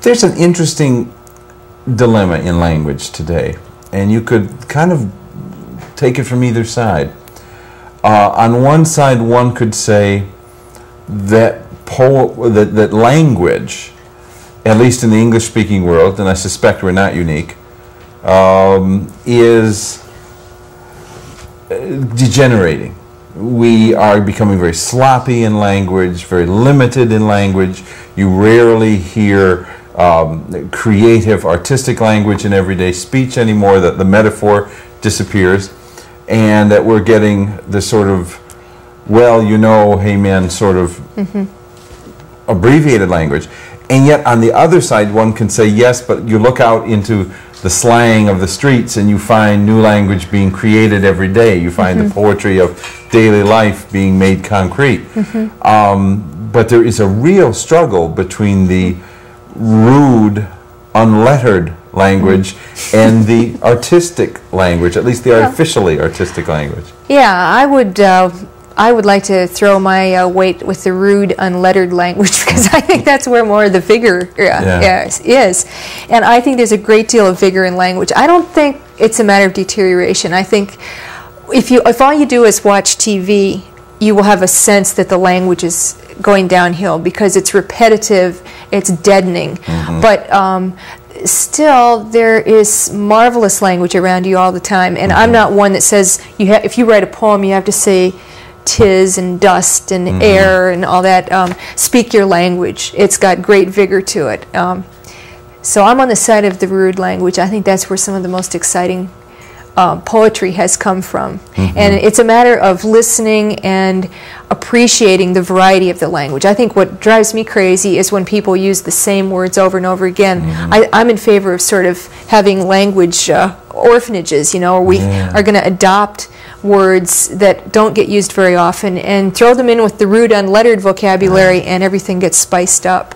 There's an interesting dilemma in language today, and you could kind of take it from either side. On one side, one could say that that language, at least in the English-speaking world, and I suspect we're not unique, is degenerating. We are becoming very sloppy in language, very limited in language. You rarely hear creative, artistic language in everyday speech anymore, that the metaphor disappears, and that we're getting the sort of, well, you know, hey man, sort of abbreviated language. And yet on the other side, one can say, yes, but you look out into the slang of the streets and you find new language being created every day. You find the poetry of daily life being made concrete. But there is a real struggle between the rude, unlettered language and the artistic language, at least the artificially artistic language. Yeah, I would like to throw my weight with the rude, unlettered language, because I think that's where more of the vigor is. And I think there's a great deal of vigor in language. I don't think it's a matter of deterioration. I think if all you do is watch TV, you will have a sense that the language is going downhill because it's repetitive, it's deadening. But still, there is marvelous language around you all the time. And I'm not one that says, if you write a poem, you have to say tis and dust and air and all that. Speak your language. It's got great vigor to it. So I'm on the side of the rude language. I think that's where some of the most exciting poetry has come from. And it's a matter of listening and appreciating the variety of the language. I think what drives me crazy is when people use the same words over and over again. I'm in favor of sort of having language orphanages, you know, where we are going to adopt words that don't get used very often and throw them in with the rude, unlettered vocabulary, and everything gets spiced up.